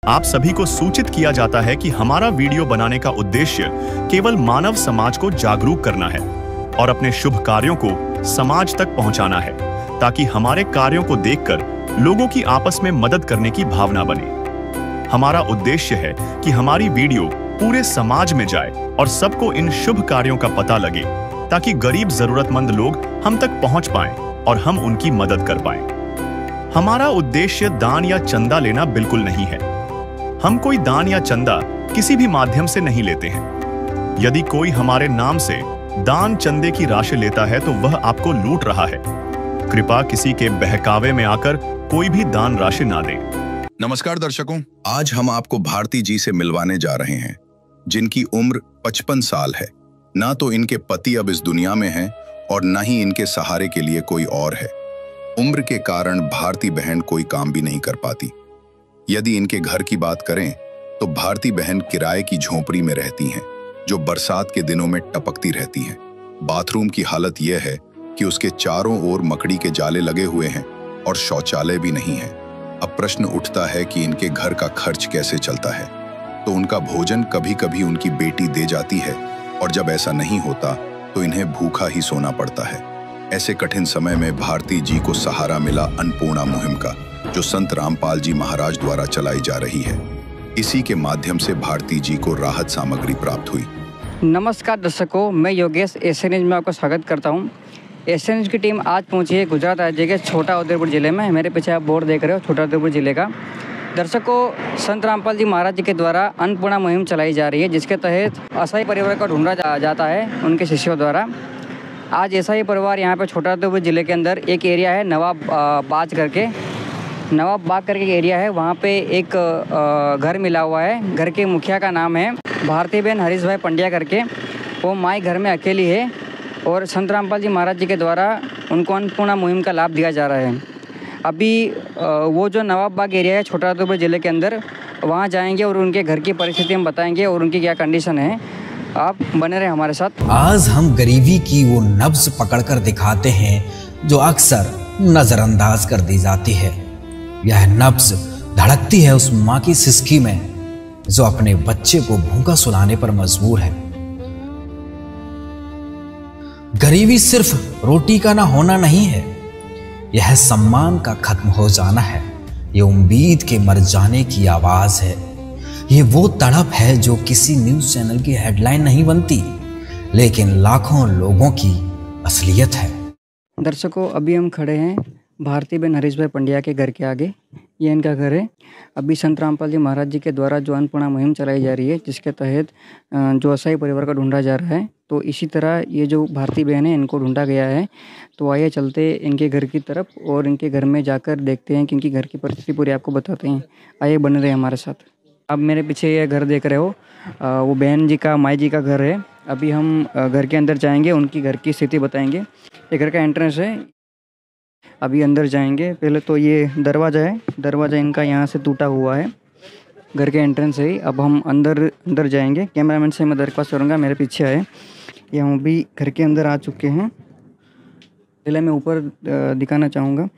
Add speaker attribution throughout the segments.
Speaker 1: आप सभी को सूचित किया जाता है कि हमारा वीडियो बनाने का उद्देश्य केवल मानव समाज को जागरूक करना है और अपने शुभ कार्यों को समाज तक पहुंचाना है, ताकि हमारे कार्यों को देखकर लोगों की आपस में मदद करने की भावना बने। हमारा उद्देश्य है कि हमारी वीडियो पूरे समाज में जाए और सबको इन शुभ कार्यों का पता लगे, ताकि गरीब जरूरतमंद लोग हम तक पहुंच पाएं और हम उनकी मदद कर पाएं। हमारा उद्देश्य दान या चंदा लेना बिल्कुल नहीं है। हम कोई दान या चंदा किसी भी माध्यम से नहीं लेते हैं। यदि कोई हमारे नाम से दान चंदे की राशि लेता है तो वह आपको लूट रहा है। कृपया किसी के बहकावे में आकर कोई भी दान राशि ना दें।
Speaker 2: नमस्कार दर्शकों, आज हम आपको भारती जी से मिलवाने जा रहे हैं, जिनकी उम्र 55 साल है। ना तो इनके पति अब इस दुनिया में हैं और न ही इनके सहारे के लिए कोई और है। उम्र के कारण भारती बहन कोई काम भी नहीं कर पाती। यदि इनके घर की बात करें तो भारती बहन किराए की झोपड़ी में रहती हैं, जो बरसात के दिनों में टपकती रहती हैं। बाथरूम की हालत यह है कि उसके चारों ओर मकड़ी के जाले लगे हुए हैं और शौचालय भी नहीं है। अब प्रश्न उठता है कि इनके घर का खर्च कैसे चलता है। तो उनका भोजन कभी कभी उनकी बेटी दे जाती है, और जब ऐसा नहीं होता तो इन्हें भूखा ही सोना पड़ता है। ऐसे कठिन समय में भारती जी को सहारा मिला अन्नपूर्णा मुहिम का, जो संत रामपाल जी महाराज द्वारा चलाई जा रही है। इसी के माध्यम से भारती जी को राहत सामग्री प्राप्त हुई।
Speaker 3: नमस्कार दर्शकों, मैं योगेश एशिया न्यूज में आपका स्वागत करता हूं। एशिया न्यूज की टीम आज पहुंची है गुजरात राज्य के छोटा उदेपुर जिले में। मेरे पीछे आप बोर्ड देख रहे हो, छोटा उदेपुर जिले का। दर्शकों, संत रामपाल जी महाराज जी के द्वारा अन्नपूर्णा मुहिम चलाई जा रही है, जिसके तहत असहाय परिवार को ढूंढा जाता है उनके शिष्यों द्वारा। आज ऐसा ही परिवार यहाँ पे छोटा उदेपुर जिले के अंदर एक एरिया है नवाब बाग करके एरिया है। वहाँ पे एक घर मिला हुआ है। घर के मुखिया का नाम है भारती बहन हरीश भाई पंड्या करके। वो माई घर में अकेली है और संत रामपाल जी महाराज जी के द्वारा उनको अन्नपूर्णा मुहिम का लाभ दिया जा रहा है। अभी वो जो नवाब बाग एरिया है छोटा उदेपुर जिले के अंदर, वहाँ जाएंगे और उनके घर की परिस्थिति हम बताएंगे और उनकी क्या कंडीशन है। आप बने रहे हमारे साथ।
Speaker 4: आज हम गरीबी की वो नब्ज पकड़कर दिखाते हैं जो अक्सर नजरअंदाज कर दी जाती है। यह नब्ज धड़कती है उस माँ की सिसकी में जो अपने बच्चे को भूखा सुलाने पर मजबूर है। गरीबी सिर्फ रोटी का ना होना नहीं है, यह सम्मान का खत्म हो जाना है। यह उम्मीद के मर जाने की आवाज है। ये वो तड़प है जो किसी न्यूज चैनल की हेडलाइन नहीं बनती, लेकिन लाखों लोगों की असलियत है।
Speaker 3: दर्शकों, अभी हम खड़े हैं भारती बहन हरीश भाई पंड्या के घर के आगे। ये इनका घर है। अभी संत रामपाल जी महाराज जी के द्वारा जो अन्नपूर्णा मुहिम चलाई जा रही है, जिसके तहत जो असहाय परिवार का ढूंढा जा रहा है, तो इसी तरह ये जो भारती बहन है इनको ढूंढा गया है। तो आइए चलते इनके घर की तरफ और इनके घर में जाकर देखते हैं कि इनकी घर की परिस्थिति पूरी आपको बताते हैं। आइए बने रहे हमारे साथ। अब मेरे पीछे ये घर देख रहे हो, वो बहन जी का माई जी का घर है। अभी हम घर के अंदर जाएंगे, उनकी घर की स्थिति बताएंगे। ये घर का एंट्रेंस है। अभी अंदर जाएंगे। पहले तो ये दरवाज़ा है, दरवाज़ा इनका यहाँ से टूटा हुआ है। घर के एंट्रेंस है। अब हम अंदर जाएंगे। कैमरामैन से मैं दरख्वास्त करूँगा मेरे पीछे आए। ये हम अभी घर के अंदर आ चुके हैं। पहले मैं ऊपर दिखाना चाहूँगा।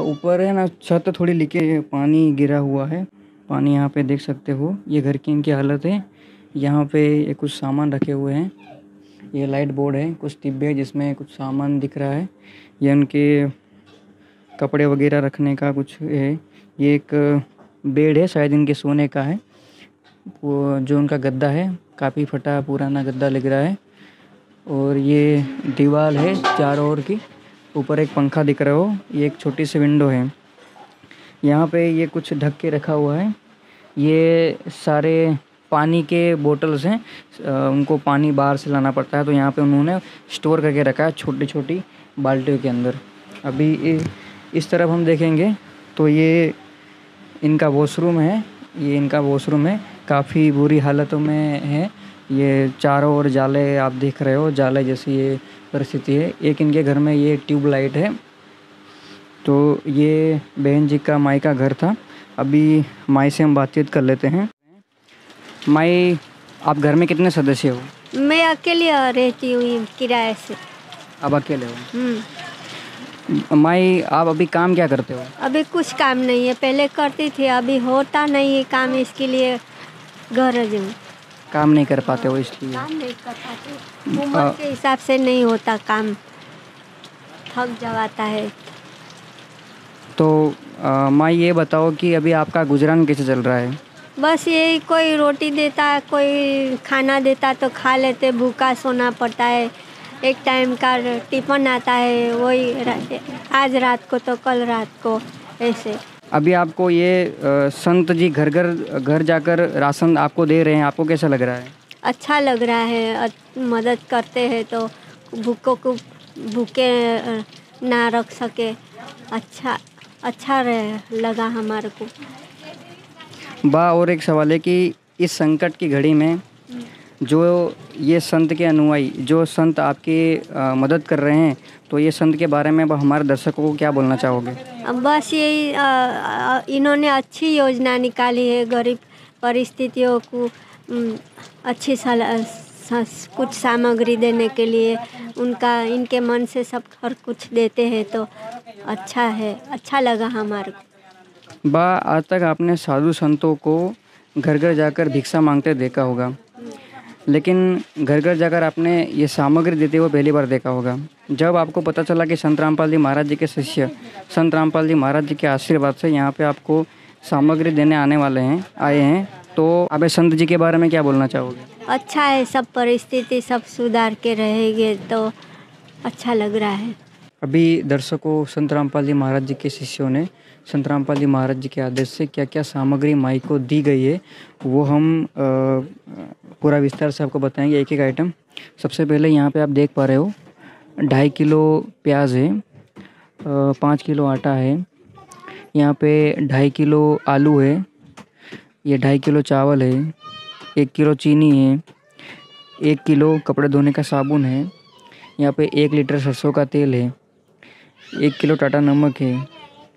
Speaker 3: ऊपर है ना, छत थोड़ी लीकेज, पानी गिरा हुआ है। पानी यहाँ पे देख सकते हो। ये घर की इनकी हालत है। यहाँ पे ये कुछ सामान रखे हुए हैं। ये लाइट बोर्ड है, कुछ डिब्बे जिसमें कुछ सामान दिख रहा है। ये उनके कपड़े वगैरह रखने का कुछ है। ये एक बेड है, शायद इनके सोने का है। वो जो उनका गद्दा है काफ़ी फटा पुराना गद्दा लग रहा है। और ये दीवार है चारों ओर की। ऊपर एक पंखा दिख रहा हो। ये एक छोटी सी विंडो है। यहाँ पे ये कुछ ढक के रखा हुआ है। ये सारे पानी के बोतल्स हैं। उनको पानी बाहर से लाना पड़ता है, तो यहाँ पे उन्होंने स्टोर करके रखा है छोटी छोटी बाल्टियों के अंदर। अभी इस तरफ हम देखेंगे तो ये इनका वॉशरूम है। ये इनका वॉशरूम है, काफ़ी बुरी हालतों में है। ये चारों ओर जाले आप देख रहे हो, जाले जैसी ये परिस्थिति है। एक इनके घर में ये ट्यूबलाइट है। तो ये बहन जी का माई का घर था। अभी माई से हम बातचीत कर लेते हैं। माई, आप घर में कितने सदस्य हो?
Speaker 5: मैं अकेली रहती हूँ किराए से।
Speaker 3: अब अकेले हो? माई आप अभी काम क्या करते हो?
Speaker 5: अभी कुछ काम नहीं है, पहले करती थी, अभी होता नहीं है काम, इसके लिए घर हूँ।
Speaker 3: काम नहीं कर पाते हो इसलिए?
Speaker 5: काम नहीं कर पाते, उम्र के हिसाब से नहीं होता काम, थक जाता है।
Speaker 3: तो माई ये बताओ कि अभी आपका गुजरान कैसे चल रहा है?
Speaker 5: बस यही, कोई रोटी देता है, कोई खाना देता तो खा लेते, भूखा सोना पड़ता है। एक टाइम का टिफिन आता है, वही आज रात को तो कल रात को, ऐसे।
Speaker 3: अभी आपको ये संत जी घर जाकर राशन आपको दे रहे हैं, आपको कैसा लग रहा है?
Speaker 5: अच्छा लग रहा है, मदद करते हैं तो भूखों को भूखे ना रख सके, अच्छा लगा हमारे को।
Speaker 3: और एक सवाल है कि इस संकट की घड़ी में जो ये संत के अनुयायी, जो संत आपकी मदद कर रहे हैं, तो ये संत के बारे में हमारे दर्शकों को क्या बोलना चाहोगे?
Speaker 5: बस यही, इन्होंने अच्छी योजना निकाली है, गरीब परिस्थितियों को अच्छी कुछ सामग्री देने के लिए, इनके मन से सब हर कुछ देते हैं, तो अच्छा है, अच्छा लगा हमारे को।
Speaker 3: आज तक आपने साधु संतों को घर जाकर भिक्षा मांगते देखा होगा, लेकिन घर जाकर आपने ये सामग्री देते हुए पहली बार देखा होगा। जब आपको पता चला कि संत रामपाल जी महाराज जी के शिष्य संत रामपाल जी महाराज जी के आशीर्वाद से यहाँ पे आपको सामग्री देने आए हैं, तो आप संत जी के बारे में क्या बोलना चाहोगे?
Speaker 5: अच्छा है, सब परिस्थिति सब सुधार के रहेंगे तो अच्छा लग रहा है।
Speaker 3: अभी दर्शकों, संत रामपाल जी महाराज जी के शिष्यों ने संत रामपाल जी महाराज जी के आदेश से क्या क्या सामग्री माई को दी गई है, वो हम पूरा विस्तार से आपको बताएंगे, एक एक आइटम। सबसे पहले यहाँ पे आप देख पा रहे हो 2.5 किलो प्याज है, 5 किलो आटा है, यहाँ पे 2.5 किलो आलू है, ये 2.5 किलो चावल है, 1 किलो चीनी है, 1 किलो कपड़े धोने का साबुन है, यहाँ पे 1 लीटर सरसों का तेल है, 1 किलो टाटा नमक है,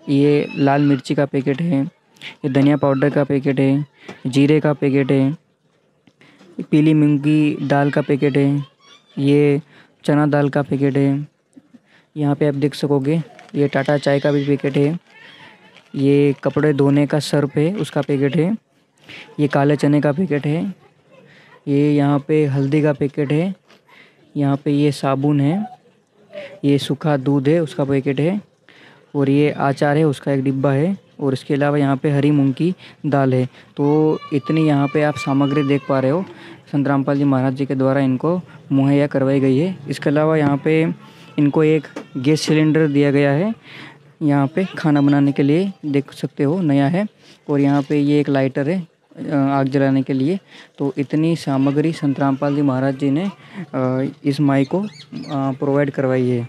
Speaker 3: ये लाल मिर्ची का पैकेट है, ये धनिया पाउडर का पैकेट है, जीरे का पैकेट है, पीली मूंगी दाल का पैकेट है, ये चना दाल का पैकेट है, यहाँ पे आप देख सकोगे ये टाटा चाय का भी पैकेट है, ये कपड़े धोने का सर्फ है उसका पैकेट है, ये काले चने का पैकेट है, ये यहाँ पे हल्दी का पैकेट है, यहाँ पे ये साबुन है, ये सूखा दूध है उसका पैकेट है, और ये आचार है उसका एक डिब्बा है, और इसके अलावा यहाँ पे हरी मूंग की दाल है। तो इतनी यहाँ पे आप सामग्री देख पा रहे हो, संत रामपाल जी महाराज जी के द्वारा इनको मुहैया करवाई गई है। इसके अलावा यहाँ पे इनको एक गैस सिलेंडर दिया गया है, यहाँ पे खाना बनाने के लिए, देख सकते हो नया है, और यहाँ पे ये एक लाइटर है आग जलाने के लिए। तो इतनी सामग्री संत रामपाल जी महाराज जी ने इस माई को प्रोवाइड करवाई है।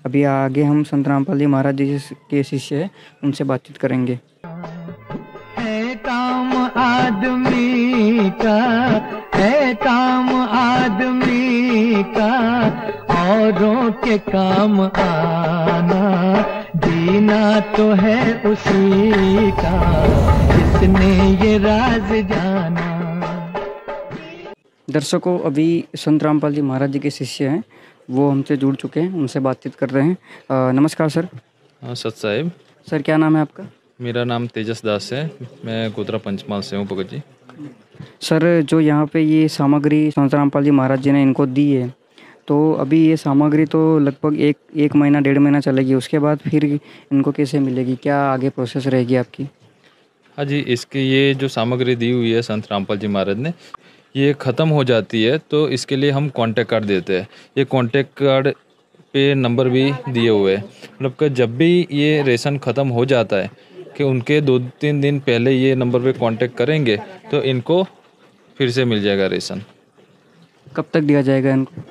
Speaker 3: अभी आगे हम संत रामपाल जी महाराज जी के शिष्य हैं, उनसे बातचीत करेंगे।
Speaker 6: है काम आदमी का, है काम आदमी का, औरों के काम आना, जीना तो है उसी का, जिसने ये राज जाना।
Speaker 3: दर्शकों, अभी संत रामपाल जी महाराज जी के शिष्य हैं, वो हमसे जुड़ चुके हैं, उनसे बातचीत कर रहे हैं। नमस्कार सर।
Speaker 7: सत साहिब।
Speaker 3: सर क्या नाम है आपका?
Speaker 7: मेरा नाम तेजस दास है, मैं गोत्रा पंचमाल से हूँ भगत जी।
Speaker 3: सर, जो यहाँ पे ये सामग्री संत रामपाल जी महाराज जी ने इनको दी है, तो अभी ये सामग्री तो लगभग एक महीना 1.5 महीना चलेगी, उसके बाद फिर इनको कैसे मिलेगी, क्या आगे प्रोसेस रहेगी आपकी?
Speaker 7: हाँ जी, इसकी ये जो सामग्री दी हुई है संत रामपाल जी महाराज ने, ये ख़त्म हो जाती है तो इसके लिए हम कॉन्टैक्ट कार्ड देते हैं। ये कॉन्टैक्ट कार्ड पे नंबर भी दिए हुए हैं, मतलब कि जब भी ये रेशन ख़त्म हो जाता है कि उनके 2-3 दिन पहले ये नंबर पे कांटेक्ट करेंगे तो इनको फिर से मिल जाएगा रेशन।
Speaker 3: कब तक दिया जाएगा इनको?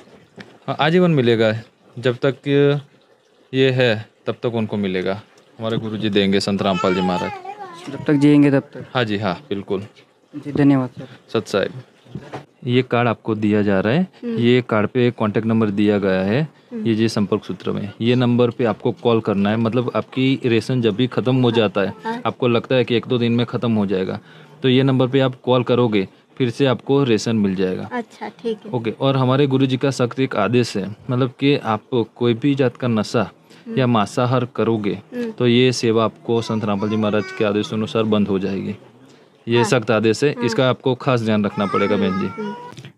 Speaker 7: हाँ, आजीवन मिलेगा, जब तक ये है तब तक उनको मिलेगा। हमारे गुरुजी देंगे, संत रामपाल जी महाराज।
Speaker 3: जब तक जिएंगे तब तक?
Speaker 7: हाँ जी, हाँ बिल्कुल
Speaker 3: जी, धन्यवाद सर।
Speaker 7: सत साहिब। ये कार्ड आपको दिया जा रहा है, ये कार्ड पे कॉन्टैक्ट नंबर दिया गया है, ये जी संपर्क सूत्र में, ये नंबर पे आपको कॉल करना है। मतलब आपकी रेशन जब भी ख़त्म हो जाता है, आपको लगता है कि 1-2 दिन में ख़त्म हो जाएगा, तो ये नंबर पे आप कॉल करोगे, फिर से आपको रेशन मिल जाएगा।
Speaker 5: अच्छा, ठीक है।
Speaker 7: ओके। और हमारे गुरुजी का सख्त एक आदेश है, मतलब कि आप कोई भी जात का नशा या मांसाहार करोगे तो ये सेवा आपको संत रामपाल जी महाराज के आदेश अनुसार बंद हो जाएगी। ये सख्त आदेश है, इसका आपको खास ध्यान रखना पड़ेगा बहन जी।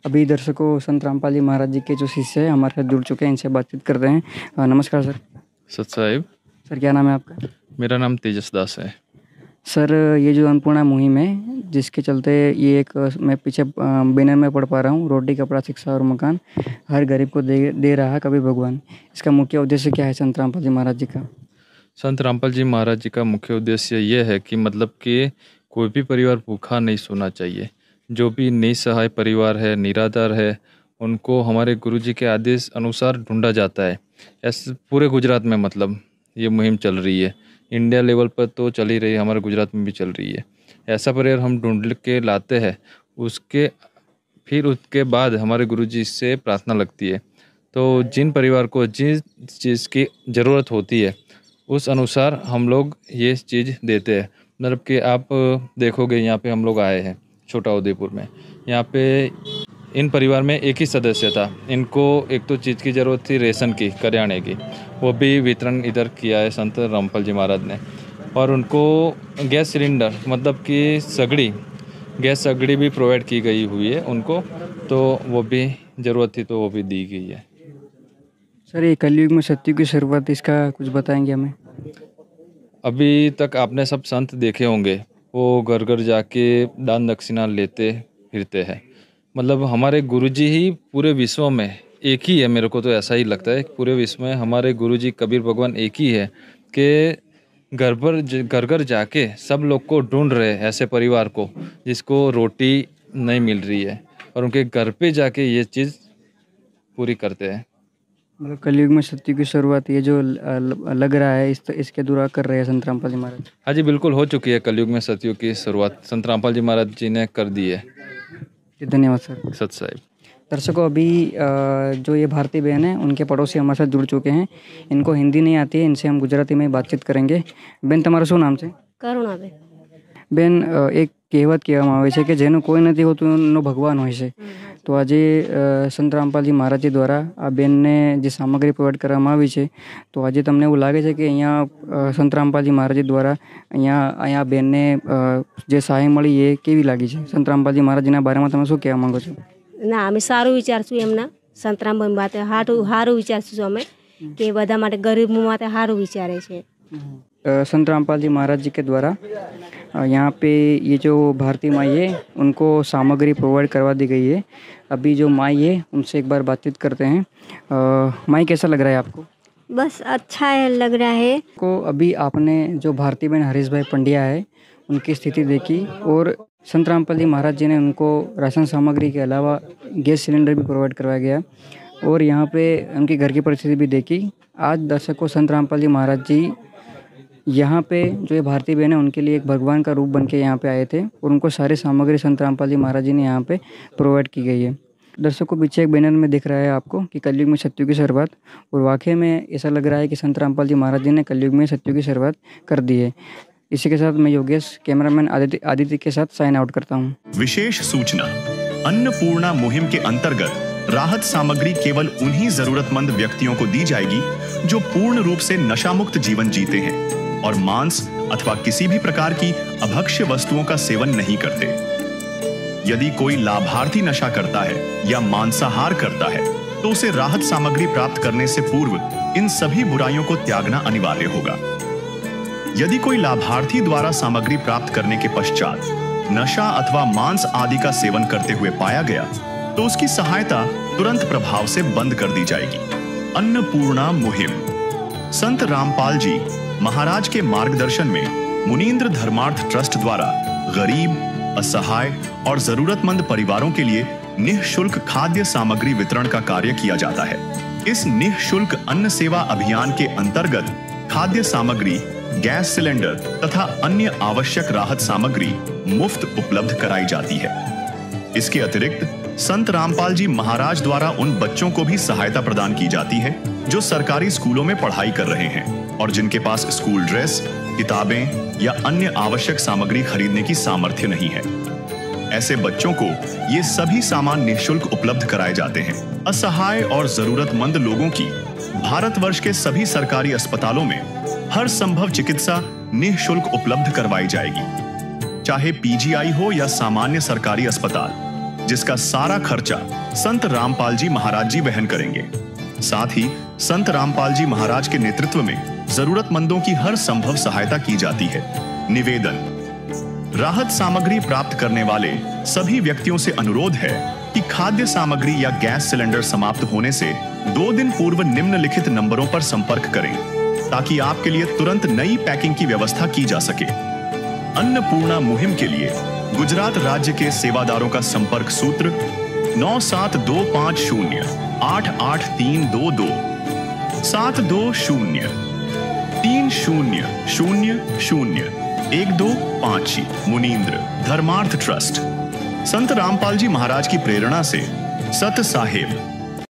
Speaker 3: अभी दर्शकों संत रामपाल जी महाराज जी के जो शिष्य हैं हमारे साथ जुड़ चुके हैं, इनसे बातचीत करते हैं। नमस्कार सर।
Speaker 7: सत साहिब।
Speaker 3: सर क्या नाम है आपका?
Speaker 7: मेरा नाम तेजस दास है।
Speaker 3: सर ये जो अन्नपूर्णा मुहिम है जिसके चलते ये एक मैं पीछे बैनर में पढ़ पा रहा हूँ, रोटी कपड़ा शिक्षा और मकान हर गरीब को दे रहा है कभी भगवान, इसका मुख्य उद्देश्य क्या है संत रामपाल जी महाराज जी का?
Speaker 7: संत रामपाल जी महाराज जी का मुख्य उद्देश्य ये है कि मतलब कि कोई भी परिवार भूखा नहीं सोना चाहिए। जो भी निसहाय परिवार है, निराधार है, उनको हमारे गुरुजी के आदेश अनुसार ढूंढा जाता है। ऐसे पूरे गुजरात में मतलब ये मुहिम चल रही है, इंडिया लेवल पर तो चल ही रही है, हमारे गुजरात में भी चल रही है। ऐसा परिवार हम ढूंढ के लाते हैं, उसके बाद हमारे गुरुजी से प्रार्थना लगती है। तो जिन परिवार को जिस चीज़ की ज़रूरत होती है उस अनुसार हम लोग ये चीज़ देते हैं। मतलब कि आप देखोगे यहाँ पे हम लोग आए हैं छोटा उदयपुर में, यहाँ पे इन परिवार में एक ही सदस्य था। इनको एक तो चीज़ की ज़रूरत थी रेशन की, करियाने की, वो भी वितरण इधर किया है संत रामपाल जी महाराज ने। और उनको गैस सिलेंडर मतलब कि गैस सगड़ी भी प्रोवाइड की गई हुई है उनको, तो वो भी ज़रूरत थी तो वो भी दी गई है।
Speaker 3: सर ये कलयुग में सत्युग की शुरुआत, इसका कुछ बताएंगे हमें?
Speaker 7: अभी तक आपने सब संत देखे होंगे, वो घर घर जाके दान दक्षिणा लेते फिरते हैं। मतलब हमारे गुरुजी ही पूरे विश्व में एक ही है, मेरे को तो ऐसा ही लगता है पूरे विश्व में हमारे गुरुजी कबीर भगवान एक ही है कि घर घर जाके सब लोग को ढूंढ रहे हैं, ऐसे परिवार को जिसको रोटी नहीं मिल रही है, और उनके घर पे जाके ये चीज़ पूरी करते हैं।
Speaker 3: मतलब कलयुग में सत्युग की शुरुआत ये जो लग रहा है इसके द्वारा कर रहे हैं संत रामपाल जी महाराज।
Speaker 7: हाँ जी बिल्कुल हो चुकी है, कलयुग में सत्युग की शुरुआत संत रामपाल जी महाराज जी ने कर दी है।
Speaker 3: धन्यवाद सर।
Speaker 7: सत साहिब।
Speaker 3: दर्शकों अभी जो ये भारतीय बहन है उनके पड़ोसी हमारे साथ जुड़ चुके हैं, इनको हिंदी नहीं आती है, इनसे हम गुजराती में बातचीत करेंगे। बेन તમારું શું નામ છે?
Speaker 5: કરુણાબેન।
Speaker 3: બેન એક કહેવત કહેવામાં આવે છે કે જેનું કોઈ નથી હોતું એનો ભગવાન હોય છે। તો આજે સંત રામપાલજી મહારાજજી દ્વારા આ બેનને જે સામગ્રી પ્રોવાઈડ કરવામાં આવી છે, તો આજે તમને એવું લાગે છે કે અહીંયા સંત રામપાલજી મહારાજજી દ્વારા અહીંયા બેનને જે સહાય મળી એ કેવી લાગી છે? સંત રામપાલજી મહારાજજીના બારેમાં તમે શું કહેવા માંગો છો?
Speaker 8: ના અમે સારું વિચારશું એમના સંત રામપાલ માટે સારું વિચારશું અમે કે બધા માટે ગરીબ માટે સારું વિચારે છે।
Speaker 3: संत रामपाल जी महाराज जी के द्वारा यहाँ पे ये जो भारतीय माई है उनको सामग्री प्रोवाइड करवा दी गई है। अभी जो माई है उनसे एक बार बातचीत करते हैं। माई कैसा लग रहा है आपको?
Speaker 5: बस अच्छा है, लग रहा है
Speaker 3: को अभी आपने जो भारतीय बहन हरीश भाई पंड्या है उनकी स्थिति देखी और संत रामपाल जी महाराज जी ने उनको राशन सामग्री के अलावा गैस सिलेंडर भी प्रोवाइड करवाया गया और यहाँ पे उनके घर की परिस्थिति भी देखी। आज दर्शकों संत रामपाल जी महाराज जी यहाँ पे जो ये भारतीय बहन है उनके लिए एक भगवान का रूप बन के यहाँ पे आए थे और उनको सारी सामग्री संत रामपाल जी महाराज जी ने यहाँ पे प्रोवाइड की गई है। दर्शकों पीछे एक बैनर में दिख रहा है आपको कि कलयुग में सत्युग की शुरुआत, और वाकई में ऐसा लग रहा है कि संत रामपाल जी महाराज जी ने कलयुग में सत्युग की शुरुआत कर दी है। इसी के साथ मैं योगेश कैमरामैन आदित्य के साथ साइन आउट करता हूँ।
Speaker 1: विशेष सूचना, अन्नपूर्णा मुहिम के अंतर्गत राहत सामग्री केवल उन्हीं जरूरतमंद व्यक्तियों को दी जाएगी जो पूर्ण रूप से नशामुक्त जीवन जीते हैं और मांस अथवा किसी भी प्रकार की अभक्ष्य वस्तुओं का सेवन नहीं करते। यदि कोई लाभार्थी नशा करता है या मांसाहार करता है तो उसे राहत सामग्री प्राप्त करने से पूर्व इन सभी बुराइयों को त्यागना अनिवार्य होगा। यदि कोई लाभार्थी द्वारा सामग्री प्राप्त करने के पश्चात नशा अथवा मांस आदि का सेवन करते हुए पाया गया तो उसकी सहायता तुरंत प्रभाव से बंद कर दी जाएगी। अन्नपूर्णा मुहिम संत रामपाल जी महाराज के मार्गदर्शन में मुनीन्द्र धर्मार्थ ट्रस्ट द्वारा गरीब, असहाय और जरूरतमंद परिवारों के लिए निःशुल्क खाद्य सामग्री वितरण का कार्य किया जाता है। इस निःशुल्क अन्न सेवा अभियान के अंतर्गत खाद्य सामग्री, गैस सिलेंडर तथा अन्य आवश्यक राहत सामग्री मुफ्त उपलब्ध कराई जाती है। इसके अतिरिक्त संत रामपाल जी महाराज द्वारा उन बच्चों को भी सहायता प्रदान की जाती है जो सरकारी स्कूलों में पढ़ाई कर रहे हैं और जिनके पास स्कूल ड्रेस, किताबें या अन्य आवश्यक सामग्री खरीदने की सामर्थ्य नहीं है। ऐसे बच्चों को ये सभी सामान निःशुल्क उपलब्ध कराए जाते हैं। असहाय और जरूरतमंद लोगों की भारतवर्ष के सभी सरकारी अस्पतालों में हर संभव चिकित्सा निःशुल्क उपलब्ध करवाई जाएगी, चाहे पीजीआई हो या सामान्य सरकारी अस्पताल, जिसका सारा खर्चा संत रामपाल जी महाराज जी वहन करेंगे। साथ ही संत रामपाल जी महाराज के नेतृत्व में जरूरतमंदों की हर संभव सहायता की जाती है। निवेदन: राहत सामग्री प्राप्त करने वाले सभी व्यक्तियों से अनुरोध है कि खाद्य सामग्री या गैस सिलेंडर समाप्त होने से 2 दिन पूर्व निम्नलिखित नंबरों पर संपर्क करें, ताकि आपके लिए तुरंत नई पैकिंग की व्यवस्था की जा सके। अन्नपूर्णा मुहिम के लिए गुजरात राज्य के सेवादारों का संपर्क सूत्र 9725088322 72030001256 मुनींद्र धर्मार्थ ट्रस्ट। संत रामपाल जी महाराज की प्रेरणा से सत साहेब